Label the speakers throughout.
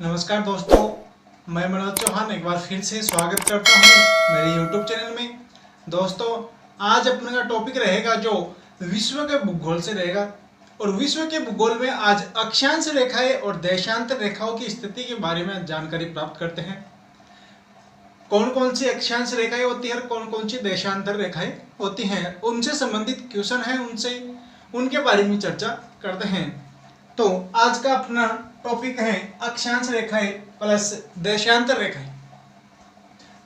Speaker 1: नमस्कार दोस्तों, मैं मनोज चौहान एक बार फिर से स्वागत करता हूं मेरे YouTube चैनल में। दोस्तों, आज अपने का टॉपिक रहेगा जो विश्व के भूगोल से रहेगा। और विश्व के भूगोल में आज अक्षांश रेखाएं और देशांतर रेखाओं की स्थिति के बारे में जानकारी प्राप्त करते हैं। कौन कौन सी अक्षांश रेखाएं होती है और कौन कौन सी देशांतर रेखाएं होती हैं, उनसे संबंधित क्वेश्चन है, उनके बारे में चर्चा करते हैं। तो आज का अपना टॉपिक है अक्षांश रेखाएं प्लस देशांतर रेखाएं।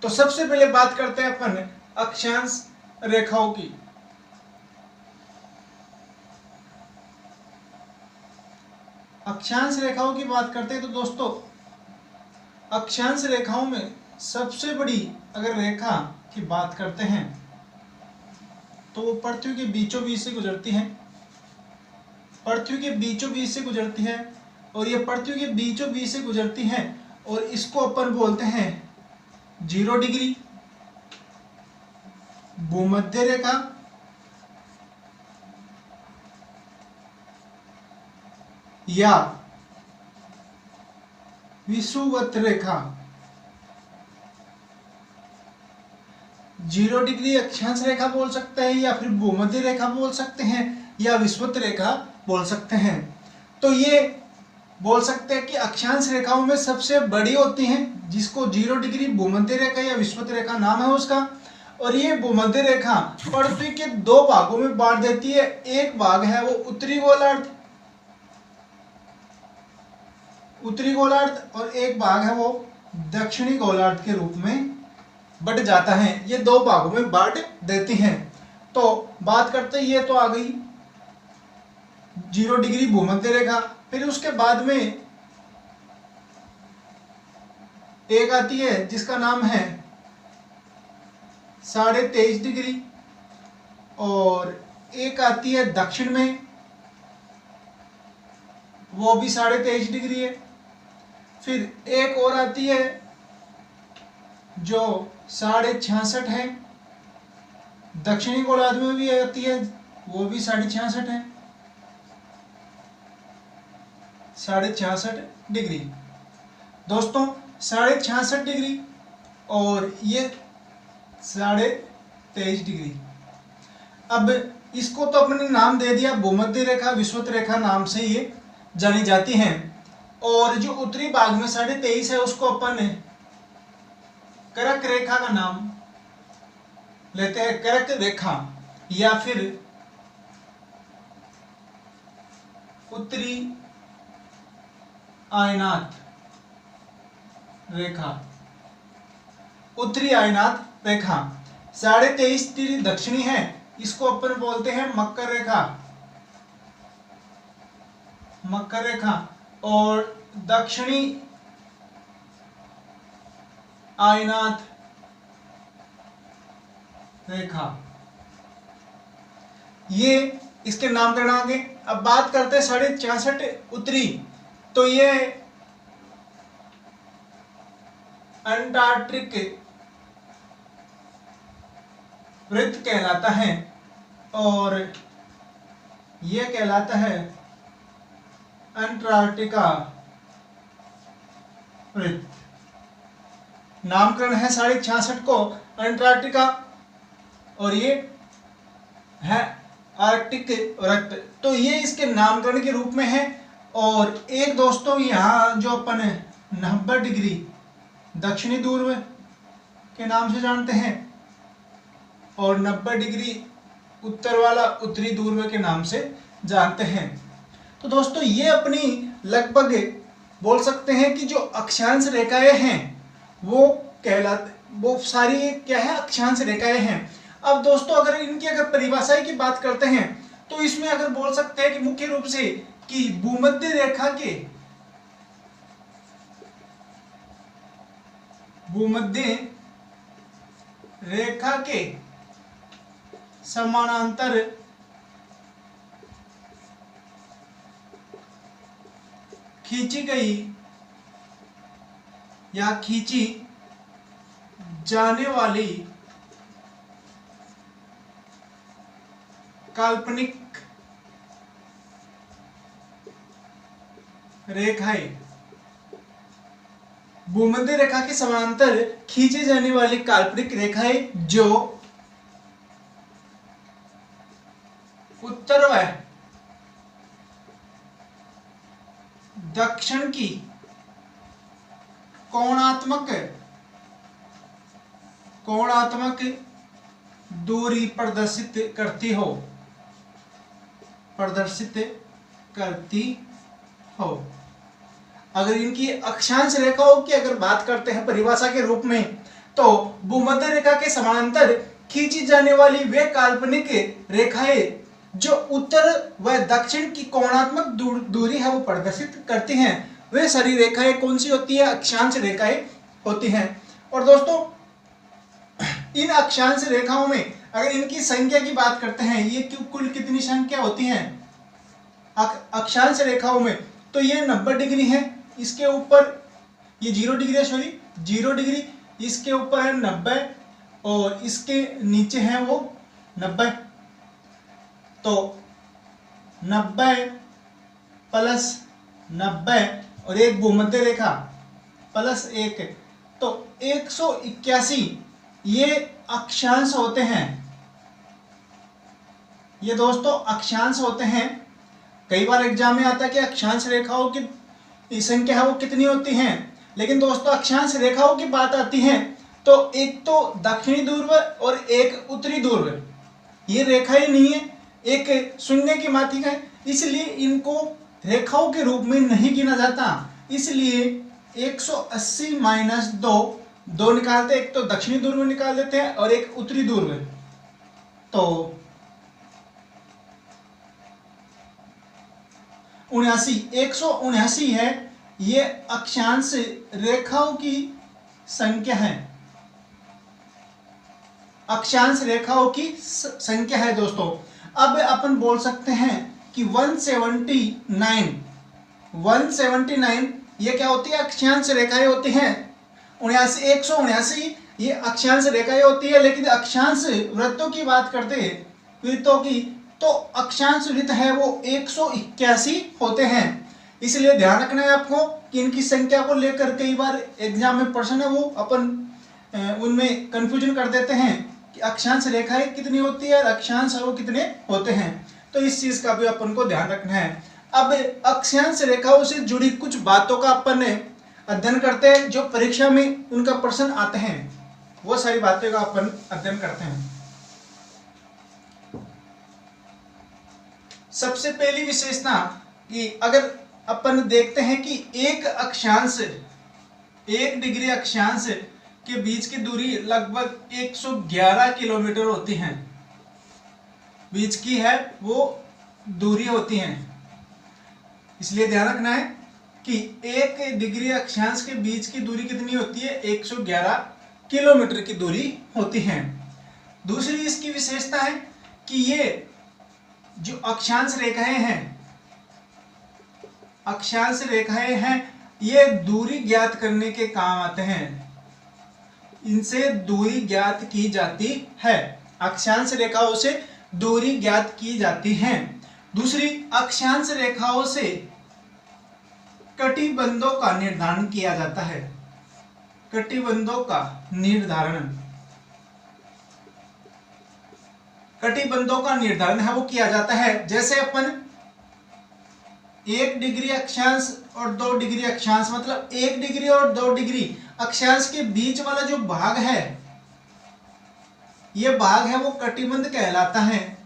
Speaker 1: तो सबसे पहले बात करते हैं अपन अक्षांश रेखाओं की। अक्षांश रेखाओं की बात करते हैं तो दोस्तों, अक्षांश रेखाओं में सबसे बड़ी अगर रेखा की बात करते हैं तो वो पृथ्वी के बीचों बीच से गुजरती है। पृथ्वी के बीचों बीच से गुजरती है और ये पृथ्वी के बीचों बीच से गुजरती है और इसको अपन बोलते हैं 0 डिग्री भूमध्य रेखा या विषुवत रेखा। 0 डिग्री अक्षांश रेखा बोल सकते हैं या फिर भूमध्य रेखा बोल सकते हैं या विषुवत रेखा बोल सकते हैं। तो ये बोल सकते हैं कि अक्षांश रेखाओं में सबसे बड़ी होती हैं, जिसको 0 डिग्री भूमध्य रेखा या विषुवत रेखा नाम है उसका। और ये भूमध्य रेखा पृथ्वी के 2 भागों में बांट देती है। एक भाग है वो उत्तरी गोलार्ध और एक भाग है वो दक्षिणी गोलार्ध के रूप में बट जाता है। ये 2 भागों में बांट देती हैं। तो बात करते हैं, ये तो आ गई 0 डिग्री भूमध्य रेखा। फिर उसके बाद में एक आती है जिसका नाम है 23.5 डिग्री और एक आती है दक्षिण में, वो भी 23.5 डिग्री है। फिर एक और आती है जो 66.5 है, दक्षिणी गोलार्ध में भी आती है, वो भी 66.5 है, 66.5 डिग्री। दोस्तों, 66.5 डिग्री और ये 23.5 डिग्री। अब इसको तो अपने नाम दे दिया भूमध्य रेखा विषुवत रेखा नाम से ये जानी जाती हैं। और जो उत्तरी भाग में 23.5 है उसको अपन कर्क रेखा का नाम लेते हैं, कर्क रेखा या फिर उत्तरी आयनात रेखा। उत्तरी आयनात रेखा 23.5 डिग्री दक्षिणी है, इसको अपन बोलते हैं मकर रेखा। और दक्षिणी आयनात रेखा, ये इसके नामकरण आगे। अब बात करते हैं 66.5 उत्तरी, तो ये अंटार्कटिक वृत्त कहलाता है और यह कहलाता है अंटार्कटिका वृत्त। नामकरण है 66.5 को अंटार्कटिका और ये है आर्कटिक वृत्त। तो ये इसके नामकरण के रूप में है। और एक दोस्तों, यहाँ जो अपन 90 डिग्री दक्षिणी ध्रुव के नाम से जानते हैं और 90 डिग्री उत्तर वाला उत्तरी ध्रुव के नाम से जानते हैं। तो दोस्तों, ये अपनी लगभग बोल सकते हैं कि जो अक्षांश रेखाएं हैं वो सारी क्या है, अक्षांश रेखाएं हैं। अब दोस्तों, अगर इनकी परिभाषा की बात करते हैं तो इसमें अगर बोल सकते हैं कि मुख्य रूप से कि भूमध्य रेखा के समानांतर खींची गई या खींची जाने वाली काल्पनिक रेखाएं भूमध्य रेखा के समांतर खींची जाने वाली काल्पनिक रेखाएं जो उत्तर व दक्षिण की कोणात्मक दूरी प्रदर्शित करती हो। अगर इनकी अक्षांश रेखाओं की अगर बात करते हैं परिभाषा के रूप में, तो भूमध्य रेखा के समांतर खींची जाने वाली वे काल्पनिक रेखाएं जो उत्तर व दक्षिण की कोणात्मक दूरी है वो प्रदर्शित करती हैं, वे सारी रेखाएं कौन सी होती है? अक्षांश रेखाएं होती हैं। और दोस्तों इन अक्षांश रेखाओं में अगर इनकी संख्या की बात करते हैं, ये कुल कितनी संख्या होती हैं अक्षांश रेखाओं में? तो ये 90 डिग्री है, इसके ऊपर ये 0 डिग्री है, 0 डिग्री, इसके ऊपर है 90 और इसके नीचे है वो 90। तो 90 प्लस 90 और एक भूमध्य रेखा प्लस 1, तो 181 ये अक्षांश होते हैं। ये दोस्तों अक्षांश होते हैं। कई बार एग्जाम में आता है कि अक्षांश रेखाओं की संख्या है वो कितनी होती है, लेकिन दोस्तों अक्षांश रेखाओं की बात आती है तो एक तो दक्षिणी ध्रुव और एक उत्तरी ध्रुव, ये रेखा ही नहीं है, एक शून्य की मात्रिका है, इसलिए इनको रेखाओं के रूप में नहीं गिना जाता। इसलिए 180 माइनस 2 निकालते, एक तो दक्षिणी ध्रुव निकाल देते हैं और एक उत्तरी ध्रुव, तो 179 है, ये अक्षांश रेखाओं की संख्या है, अक्षांश रेखाओं की संख्या है दोस्तों। अब अपन बोल सकते हैं कि 179 ये क्या होती है? अक्षांश रेखाएं होती हैं। 179 ये अक्षांश रेखाएं होती है। लेकिन अक्षांश वृत्तों की बात करते हैं, वृत्तों की, तो अक्षांश वृत्त है वो 181 होते हैं। इसलिए ध्यान रखना है आपको कि इनकी संख्या को लेकर कई बार एग्जाम में प्रश्न है वो अपन उनमें कंफ्यूजन कर देते हैं कि अक्षांश रेखाएं कितनी होती है और अक्षांश वो कितने होते हैं, तो इस चीज का भी अपन को ध्यान रखना है। अब अक्षांश रेखाओं से जुड़ी कुछ बातों का अपन अध्ययन करते हैं, जो परीक्षा में उनका प्रश्न आते हैं, वो सारी बातें का अपन अध्ययन करते हैं। सबसे पहली विशेषता कि अगर अपन देखते हैं कि एक अक्षांश, 1 डिग्री अक्षांश के बीच की दूरी लगभग 111 किलोमीटर होती है, बीच की है वो दूरी होती है। इसलिए ध्यान रखना है कि 1 डिग्री अक्षांश के बीच की दूरी कितनी होती है? 111 किलोमीटर की दूरी होती है। दूसरी इसकी विशेषता है कि ये जो अक्षांश रेखाएं हैं ये दूरी ज्ञात करने के काम आते हैं, इनसे दूरी ज्ञात की जाती है, अक्षांश रेखाओं से दूरी ज्ञात की जाती है। दूसरी, अक्षांश रेखाओं से कटिबंधों का निर्धारण किया जाता है, कटिबंधों का निर्धारण है वो किया जाता है। जैसे अपन 1 डिग्री अक्षांश और 2 डिग्री अक्षांश, मतलब 1 डिग्री और 2 डिग्री अक्षांश के बीच वाला जो भाग है, ये भाग है वो कटिबंध कहलाता है,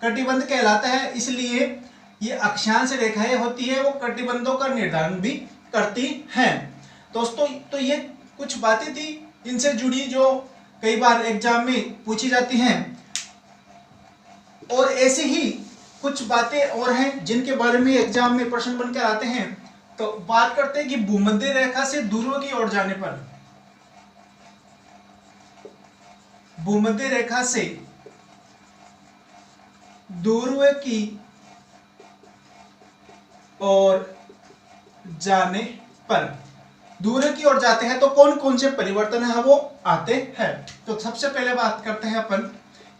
Speaker 1: कटिबंध कहलाता है। इसलिए ये अक्षांश रेखाएं होती है वो कटिबंधों का निर्धारण भी करती हैं। दोस्तों तो ये कुछ बातें थी इनसे जुड़ी जो कई बार एग्जाम में पूछी जाती हैं, और ऐसे ही कुछ बातें और हैं जिनके बारे में एग्जाम में प्रश्न बनकर आते हैं। तो बात करते हैं कि भूमध्य रेखा से ध्रुव की ओर जाने पर, भूमध्य रेखा से ध्रुव की ओर जाने पर, ध्रुव की ओर जाते हैं तो कौन कौन से परिवर्तन है वो आते हैं। तो सबसे पहले बात करते हैं अपन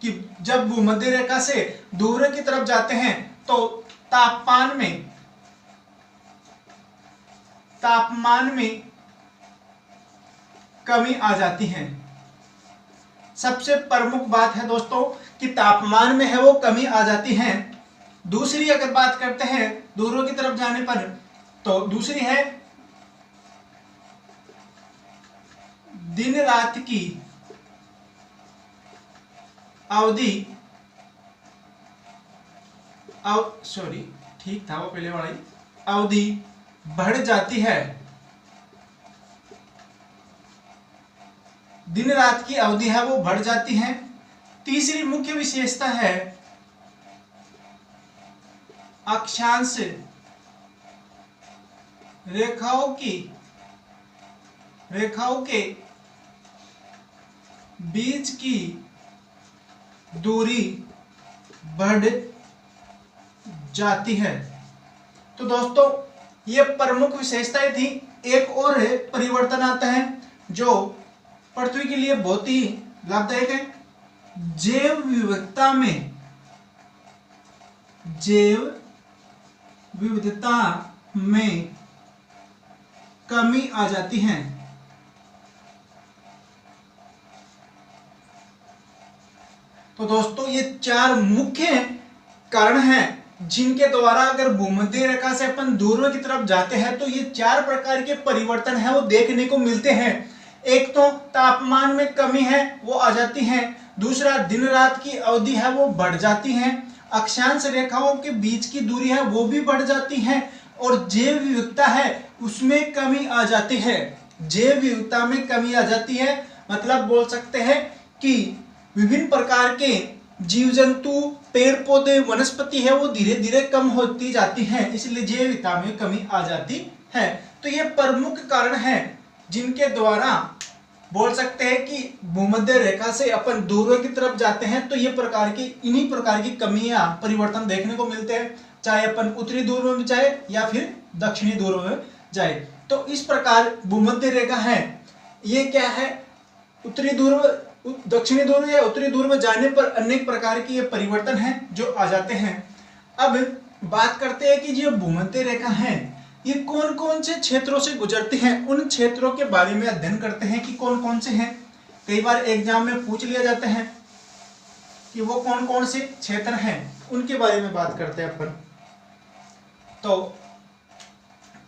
Speaker 1: कि जब भूमध्य रेखा से ध्रुव की तरफ जाते हैं तो तापमान में तापमान में कमी आ जाती है। सबसे प्रमुख बात है दोस्तों कि तापमान में है वो कमी आ जाती है। दूसरी अगर बात करते हैं ध्रुवों की तरफ जाने पर, तो दूसरी है दिन रात की अवधि ठीक था वो पहले वाला ही, अवधि बढ़ जाती है। दिन रात की अवधि है वो बढ़ जाती है। तीसरी मुख्य विशेषता है अक्षांश रेखाओं के बीच की दूरी बढ़ जाती है। तो दोस्तों ये प्रमुख विशेषताएं थी। एक और परिवर्तन आता है जो पृथ्वी के लिए बहुत ही लाभदायक है। जैव विविधता में कमी आ जाती है। तो दोस्तों ये चार मुख्य कारण हैं जिनके द्वारा अगर भूमध्य रेखा से अपन ध्रुव की तरफ जाते हैं तो ये चार प्रकार के परिवर्तन है वो देखने को मिलते हैं। एक तो तापमान में कमी है वो आ जाती है। दूसरा दिन रात की अवधि है वो बढ़ जाती है। अक्षांश रेखाओं के बीच की दूरी है वो भी बढ़ जाती है। और जैव विविधता है उसमें कमी आ जाती है। जैव विविधता में कमी आ जाती है मतलब बोल सकते हैं कि विभिन्न प्रकार के जीव जंतु, पेड़ पौधे, वनस्पति है वो धीरे धीरे कम होती जाती हैं, इसलिए जैव विविधता में कमी आ जाती है। तो ये प्रमुख कारण है जिनके द्वारा बोल सकते हैं कि भूमध्य रेखा से अपन ध्रुव की तरफ जाते हैं तो ये इन्हीं प्रकार की कमियां परिवर्तन देखने को मिलते हैं, चाहे अपन उत्तरी ध्रुव में जाए या फिर दक्षिणी ध्रुव में जाए। तो इस प्रकार भूमध्य रेखा है ये क्या है, उत्तरी ध्रुव, दक्षिणी ध्रुव या उत्तरी ध्रुव में जाने पर अनेक प्रकार के ये परिवर्तन हैं जो आ जाते हैं। अब बात करते हैं कि जो भूमध्य रेखा है ये कौन कौन से क्षेत्रों से गुजरती हैं, उन क्षेत्रों के बारे में अध्ययन करते हैं कि कौन कौन से हैं। कई बार एग्जाम में पूछ लिया जाता है कि वो कौन कौन से क्षेत्र हैं, उनके बारे में बात करते हैं अपन। तो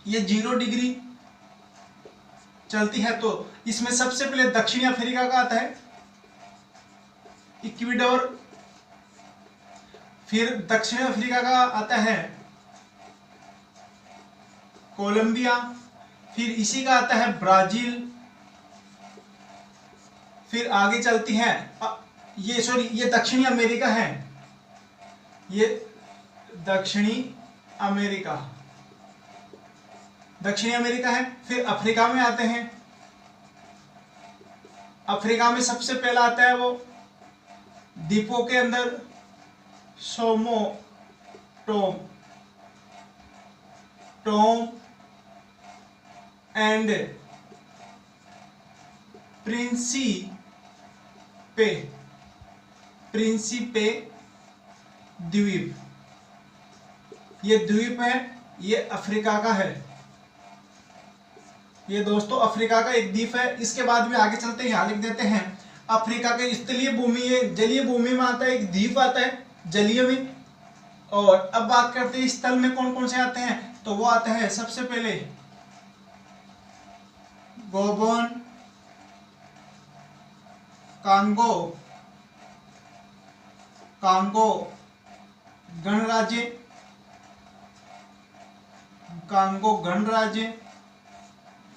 Speaker 1: ये 0 डिग्री चलती है, तो इसमें सबसे पहले दक्षिणी अफ्रीका का आता है इक्वेडोर, फिर दक्षिण अफ्रीका का आता है कोलंबिया, फिर इसी का आता है ब्राजील, फिर आगे चलती है ये दक्षिणी अमेरिका है, ये दक्षिणी अमेरिका है। फिर अफ्रीका में आते हैं, अफ्रीका में सबसे पहला आता है वो द्वीपों के अंदर सोमो टोम एंड प्रिंसिपे द्वीप, ये द्वीप है, ये अफ्रीका का है। ये दोस्तों अफ्रीका का एक द्वीप है। इसके बाद में आगे चलते हैं, यहां लिख देते हैं अफ्रीका के स्थलीय भूमि, जलीय भूमि में आता है, एक द्वीप आता है जलीय में। और अब बात करते हैं स्थल में कौन कौन से आते हैं, तो वो आता है सबसे पहले गोबोन, कांगो गणराज्य,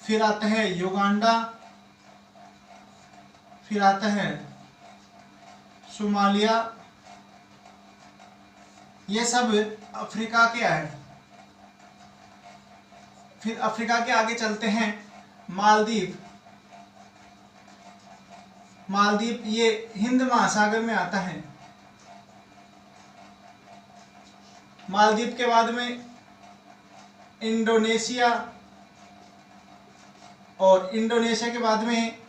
Speaker 1: फिर आता है युगांडा, फिर आता है सोमालिया, ये सब अफ्रीका के है। फिर अफ्रीका के आगे चलते हैं मालदीव, ये हिंद महासागर में आता है। मालदीव के बाद में इंडोनेशिया, और इंडोनेशिया के बाद में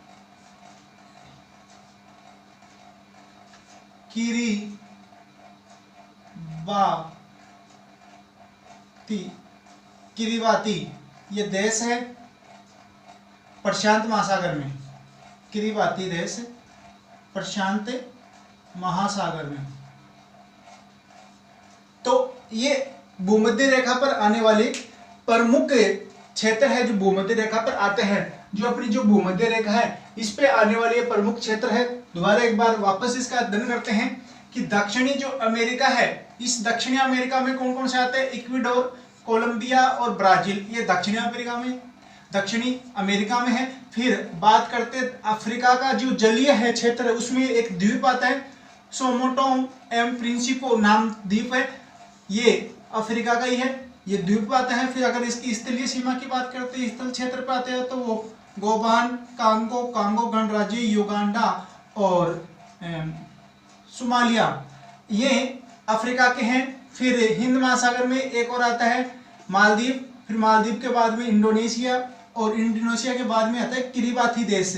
Speaker 1: किरिबाती, ये देश है प्रशांत महासागर में, किरीबाती देश प्रशांत महासागर में। तो ये भूमध्य रेखा पर आने वाले प्रमुख क्षेत्र है जो भूमध्य रेखा पर आते हैं। जो अपनी जो भूमध्य रेखा है इस पे आने वाले ये प्रमुख क्षेत्र है। दोबारा एक बार वापस इसका अध्ययन करते हैं कि दक्षिणी जो अमेरिका है, इस दक्षिणी अमेरिका में कौन कौन से आते हैं? इक्वाडोर, कोलंबिया और ब्राजील, ये दक्षिणी अमेरिका में है। फिर बात करते हैं अफ्रीका का जो जलीय है क्षेत्र है, उसमें एक द्वीप आता है सोमोटो एम प्रिंसिपो नाम द्वीप है, ये अफ्रीका का ही है, ये द्वीप आता है। फिर अगर इसकी स्थलीय सीमा की बात करते हैं, स्थल क्षेत्र पर आते हैं तो वो गोबान, कांगो गणराज्य, युगांडा और सोमालिया, ये अफ्रीका के हैं। फिर हिंद महासागर में एक और आता है मालदीव, फिर मालदीव के बाद में इंडोनेशिया और इंडोनेशिया के बाद में आता है किरीबाती देश।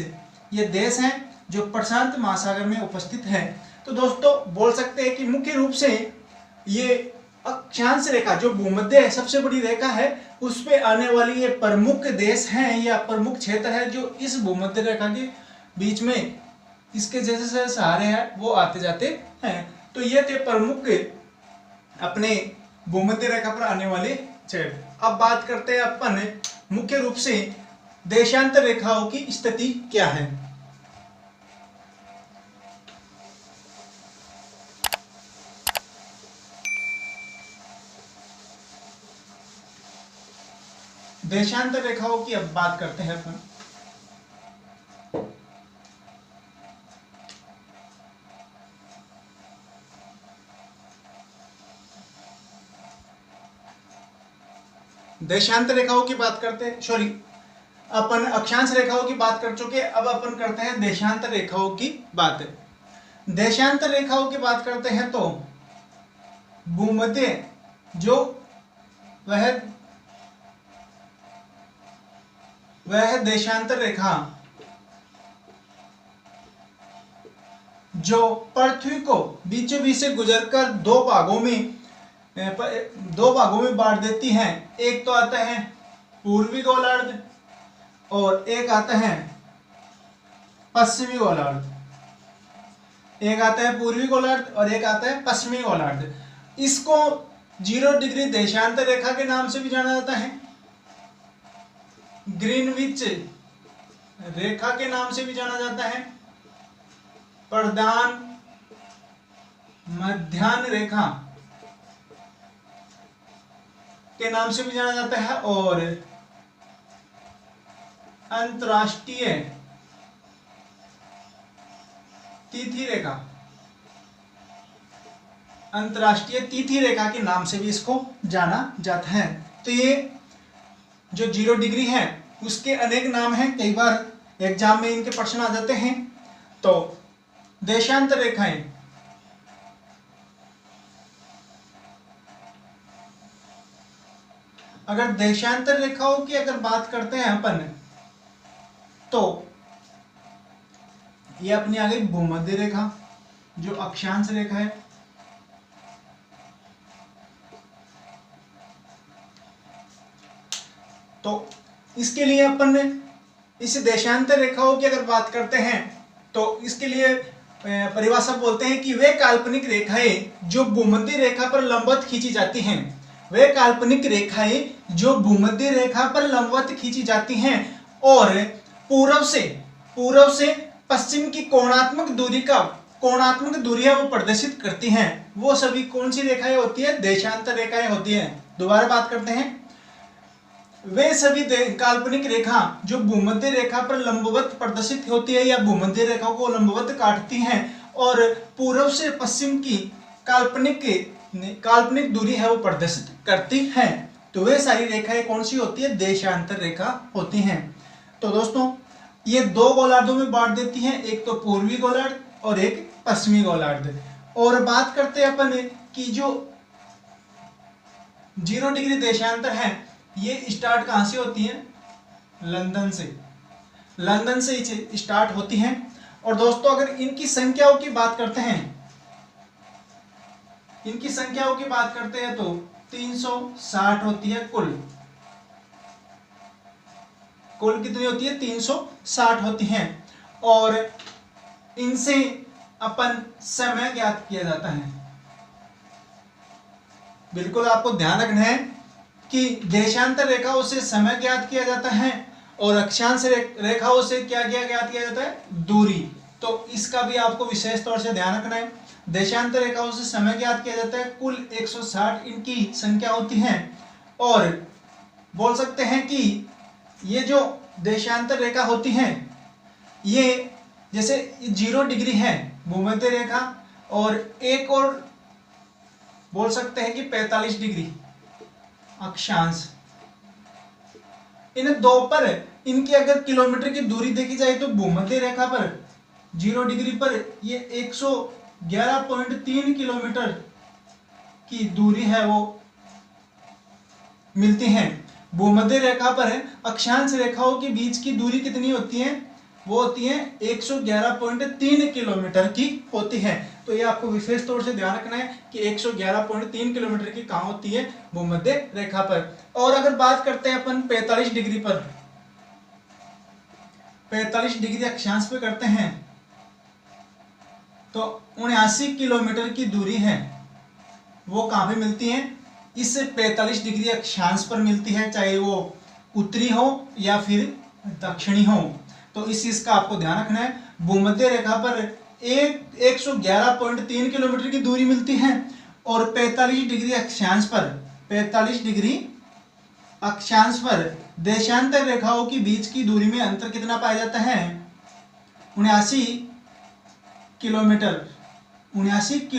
Speaker 1: ये देश हैं जो प्रशांत महासागर में उपस्थित है। तो दोस्तों बोल सकते हैं कि मुख्य रूप से ये अक्षांश रेखा जो भूमध्य है, सबसे बड़ी रेखा है, उस पे आने वाली ये प्रमुख देश हैं या प्रमुख क्षेत्र है जो इस भूमध्य रेखा के बीच में इसके जैसे सहारे हैं वो आते जाते हैं। तो ये थे प्रमुख अपने भूमध्य रेखा पर आने वाले क्षेत्र। अब बात करते हैं अपन मुख्य रूप से देशांतर रेखाओं की स्थिति क्या है। देशांतर रेखाओं की अब बात करते हैं अपन। देशांतर रेखाओं की बात करते हैं, सॉरी अपन अक्षांश रेखाओं की बात कर चुके, अब अपन करते हैं देशांतर रेखाओं की बात। देशांतर रेखाओं की बात करते हैं तो भूमध्य जो वह देशांतर रेखा जो पृथ्वी को बीचों बीच से गुजरकर दो भागों में बांट देती हैं। एक तो आता है पूर्वी गोलार्ध और एक आता है पश्चिमी गोलार्ध। एक आता है पूर्वी गोलार्ध और एक आता है पश्चिमी गोलार्ध। इसको 0 डिग्री देशांतर रेखा के नाम से भी जाना जाता है, ग्रीनविच रेखा के नाम से भी जाना जाता है, प्रधान मध्याह्न रेखा के नाम से भी जाना जाता है और अंतरराष्ट्रीय तिथि रेखा के नाम से भी इसको जाना जाता है। तो ये जो 0 डिग्री है उसके अनेक नाम हैं, कई बार एग्जाम में इनके प्रश्न आ जाते हैं। तो देशांतर रेखाएं अगर देशांतर रेखाओं की अगर बात करते हैं अपन तो ये अपनी आ गई भूमध्य रेखा जो अक्षांश रेखा है। तो इसके लिए अपन इस देशांतर रेखाओं की अगर बात करते हैं तो इसके लिए परिभाषा बोलते हैं कि वे काल्पनिक रेखाएं जो भूमध्य रेखा पर लंबवत खींची जाती हैं। वे काल्पनिक रेखाएं जो भूमध्य रेखा पर लंबवत खींची जाती हैं और पूर्व से पश्चिम की कोणात्मक दूरी है वो प्रदर्शित करती हैं। वो सभी कौन सी रेखाएं होती है? देशांतर रेखाएं होती हैं। दोबारा बात करते हैं, वे सभी काल्पनिक रेखा जो भूमध्य रेखा पर लंबवत प्रदर्शित होती है या भूमध्य रेखा को लंबवत काटती हैं और पूर्व से पश्चिम की काल्पनिक दूरी है वो प्रदर्शित करती हैं। तो वे सारी रेखाएं कौन सी होती है? देशांतर रेखा होती हैं। तो दोस्तों ये 2 गोलार्धों में बांट देती हैं, एक तो पूर्वी गोलार्ध और एक पश्चिमी गोलार्ध। और बात करते हैं अपन कि जो 0 डिग्री देशांतर है ये स्टार्ट कहां से होती है? लंदन से स्टार्ट होती हैं। और दोस्तों अगर इनकी संख्याओं की बात करते हैं तो 360 होती है कुल। कुल कितनी होती है 360 होती हैं और इनसे अपन समय ज्ञात किया जाता है। बिल्कुल आपको ध्यान रखना है कि देशांतर रेखाओं से समय ज्ञात किया जाता है और अक्षांश रेखाओं से क्या ज्ञात किया जाता है, दूरी। तो इसका भी आपको विशेष तौर से ध्यान रखना है। देशांतर रेखाओं से समय ज्ञात किया जाता है, कुल 160 इनकी संख्या होती है और बोल सकते हैं कि ये जो देशांतर रेखा होती है ये जैसे 0 डिग्री है भूमध्य रेखा और एक और बोल सकते हैं कि 45 डिग्री अक्षांश। इन दो पर इनकी अगर किलोमीटर की दूरी देखी जाए तो भूमध्य रेखा पर 0 डिग्री पर ये 111.3 किलोमीटर की दूरी है वो मिलती है। भूमध्य रेखा पर अक्षांश रेखाओं के बीच की दूरी कितनी होती है, वो होती है 111.3 किलोमीटर की होती है। तो ये आपको विशेष तौर से ध्यान रखना है कि 111.3 किलोमीटर की कहाँ होती है, भूमध्य रेखा पर। और अगर बात करते हैं अपन 45 डिग्री पर, 45 डिग्री अक्षांश पे करते हैं तो 79 किलोमीटर की दूरी है वो कहाँ पे मिलती है, इस 45 डिग्री अक्षांश पर मिलती है, चाहे वो उत्तरी हो या फिर दक्षिणी हो। तो इस चीज का आपको ध्यान रखना है। भूमध्य रेखा पर 111.3 किलोमीटर की दूरी मिलती है और 45 डिग्री अक्षांश पर, 45 डिग्री अक्षांश पर देशांतर रेखाओं के बीच की दूरी में अंतर कितना पाया जाता है, 79 किलोमीटर। 79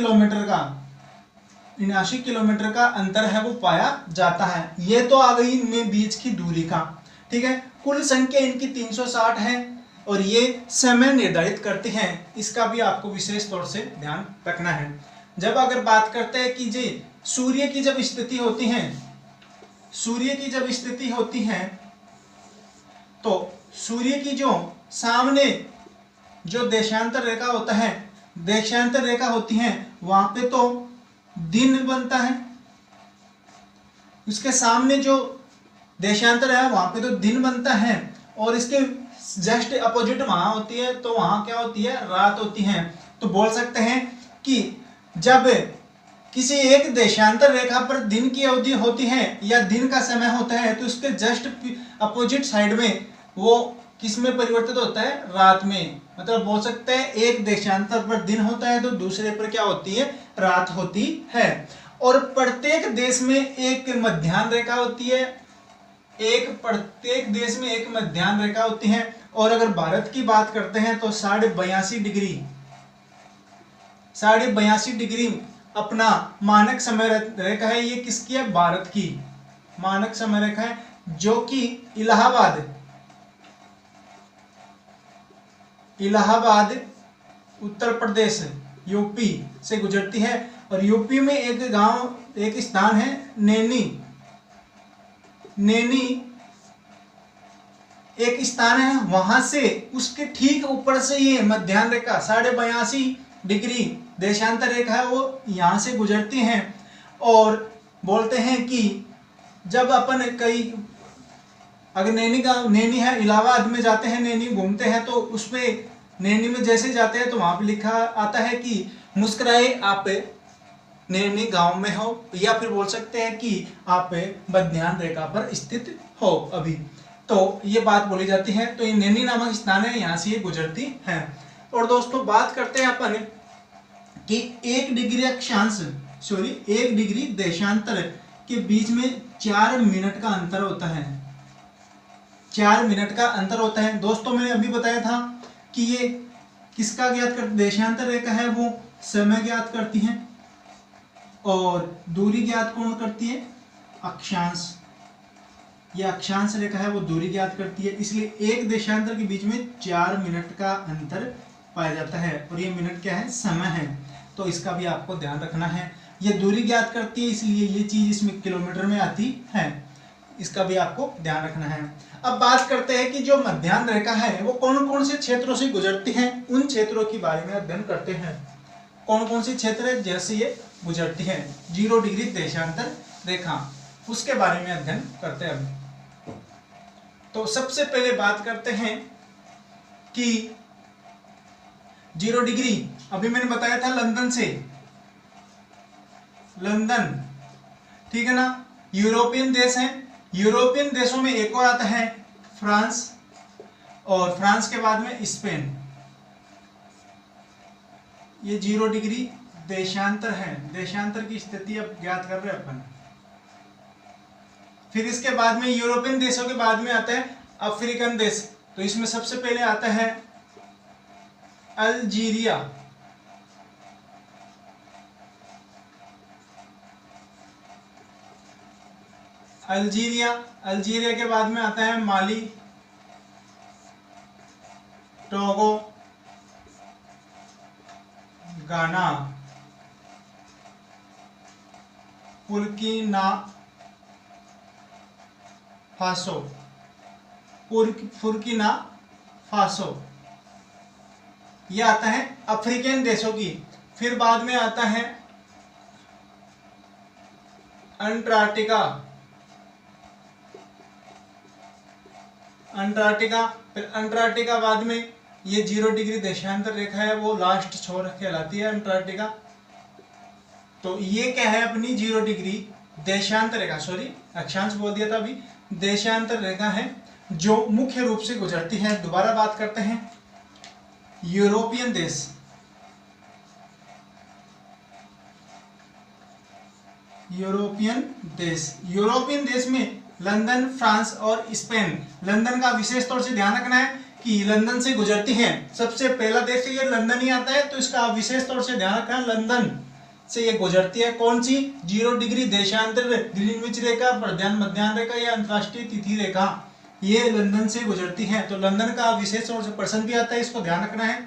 Speaker 1: किलोमीटर का अंतर है वो पाया जाता है। ये तो आ गई इनमें बीच की दूरी का, ठीक है। कुल संख्या इनकी 360 है और ये समय निर्धारित करती हैं, इसका भी आपको विशेष तौर से ध्यान रखना है। जब अगर बात करते हैं कि जी सूर्य की जब स्थिति होती है, सूर्य की जब स्थिति होती है तो सूर्य की जो सामने जो देशांतर रेखा होता है, देशांतर रेखा होती है, वहां पे तो दिन बनता है, उसके सामने जो देशांतर है वहां पे तो दिन बनता है और इसके जस्ट अपोजिट वहां होती है तो वहां क्या होती है, रात होती है। तो बोल सकते हैं कि जब किसी एक देशांतर रेखा पर दिन की अवधि होती है या दिन का समय होता है तो उसके जस्ट अपोजिट साइड में वो किस में परिवर्तित होता है, रात में। मतलब बोल सकते हैं एक देशांतर पर दिन होता है तो दूसरे पर क्या होती है, रात होती है। और प्रत्येक देश में एक मध्याह्न रेखा होती है, प्रत्येक देश में एक मध्याह्न रेखा होती है। और अगर भारत की बात करते हैं तो 82.5 डिग्री अपना मानक समय रेखा है। ये किसकी है, भारत की मानक समय रेखा है, जो कि इलाहाबाद उत्तर प्रदेश यूपी से गुजरती है। और यूपी में एक गांव, एक स्थान है नैनी एक स्थान है, वहां से उसके ठीक ऊपर से ये मध्याह्न रेखा 82.5 डिग्री देशांतर रेखा है वो यहां से गुजरती हैं। और बोलते हैं कि जब अपन कई अगर नैनी है, इलाहाबाद में जाते हैं, नैनी घूमते हैं तो उसमें नैनी में जैसे जाते हैं तो वहां पे लिखा आता है कि मुस्कुराए आप नैनी गांव में हो, या फिर बोल सकते हैं कि आप मध्याह्न रेखा पर स्थित हो अभी। तो ये बात बोली जाती है। तो ये नैनी नामक स्थान है, यहाँ से ये गुजरती है। और दोस्तों बात करते हैं अपन कि 1 डिग्री देशांतर के बीच में 4 मिनट का अंतर होता है। 4 मिनट का अंतर होता है। दोस्तों मैंने अभी बताया था कि ये किसका ज्ञात करती, देशांतर रेखा है वो समय ज्ञात करती है और दूरी ज्ञात कौन करती है, अक्षांश। ये अक्षांश रेखा है वो दूरी ज्ञात करती है। इसलिए एक देशांतर के बीच में 4 मिनट का अंतर पाया जाता है और ये मिनट क्या है, समय है। तो इसका भी आपको ध्यान रखना है। ये दूरी ज्ञात करती है इसलिए ये चीज इसमें किलोमीटर में आती है, इसका भी आपको ध्यान रखना है। अब बात करते हैं कि जो मध्याह्न रेखा है वो कौन कौन से क्षेत्रों से गुजरती है, उन क्षेत्रों के बारे में अध्ययन करते हैं। कौन कौन से क्षेत्र है जैसे ये गुजरती है 0 डिग्री देशांतर रेखा, उसके बारे में अध्ययन करते हैं। तो सबसे पहले बात करते हैं कि 0 डिग्री, अभी मैंने बताया था लंदन से, लंदन, ठीक है ना। यूरोपियन देश हैं, यूरोपियन देशों में एक और आता है फ्रांस, और फ्रांस के बाद में स्पेन। ये 0 डिग्री देशांतर है, देशांतर की स्थिति अब ज्ञात कर रहे हैं अपन। फिर इसके बाद में यूरोपियन देशों के बाद में आता है अफ्रीकन देश। तो इसमें सबसे पहले आता है अल्जीरिया, अल्जीरिया, अल्जीरिया के बाद में आता है माली, टोगो, गाना, बुर्किना फासो, बुर्किना फासो। ये आता है अफ्रीकन देशों की। फिर बाद में आता है अंटार्कटिका, अंटार्कटिका। फिर अंटार्कटिका बाद में ये 0 डिग्री देशांतर रेखा है, वो लास्ट छोर कहलाती है अंटार्कटिका। तो ये क्या है अपनी 0 डिग्री देशांतर रेखा, सॉरी अक्षांश बोल दिया था अभी, देशांतर रेखा है जो मुख्य रूप से गुजरती है। दोबारा बात करते हैं यूरोपियन देश, यूरोपियन देश, यूरोपियन देश में लंदन, फ्रांस और स्पेन। लंदन का विशेष तौर से ध्यान रखना है कि लंदन से गुजरती है, सबसे पहला देश ये लंदन ही आता है, तो इसका विशेष तौर से ध्यान रखना, लंदन से ये गुजरती है। कौन सी? 0 डिग्री देशांतर, ग्रीनविच रेखा, मध्याह्न रेखा या अंतरराष्ट्रीय तिथि रेखा, ये लंदन से गुजरती है। तो लंदन का विशेष तौर से प्रश्न भी आता है, इसको ध्यान रखना है।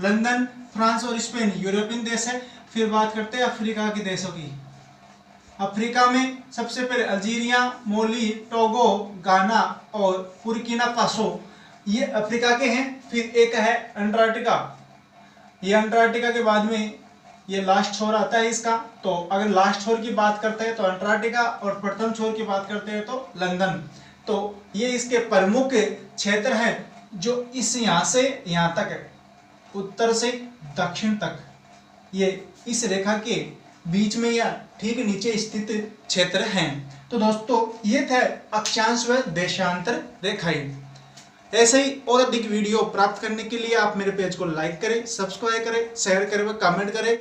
Speaker 1: लंदन, फ्रांस और स्पेन यूरोपियन देश है। फिर बात करते हैं अफ्रीका के देशों की। अफ्रीका में सबसे पहले अल्जीरिया, मोली, टोगो, गाना और बुर्किना फासो, ये अफ्रीका के हैं। फिर एक है अंटार्कटिका, ये अंटार्कटिका के बाद में ये लास्ट छोर आता है इसका। तो अगर लास्ट छोर की बात करते हैं तो अंटार्कटिका, और प्रथम छोर की बात करते हैं तो लंदन। तो ये इसके प्रमुख क्षेत्र हैं जो इस यहाँ से यहाँ तक है, उत्तर से दक्षिण तक, ये इस रेखा के बीच में या ठीक नीचे स्थित क्षेत्र हैं। तो दोस्तों ये थे अक्षांश व देशांतर रेखाएं। ऐसे ही और अधिक वीडियो प्राप्त करने के लिए आप मेरे पेज को लाइक करें, सब्सक्राइब करें, शेयर करें व कमेंट करें।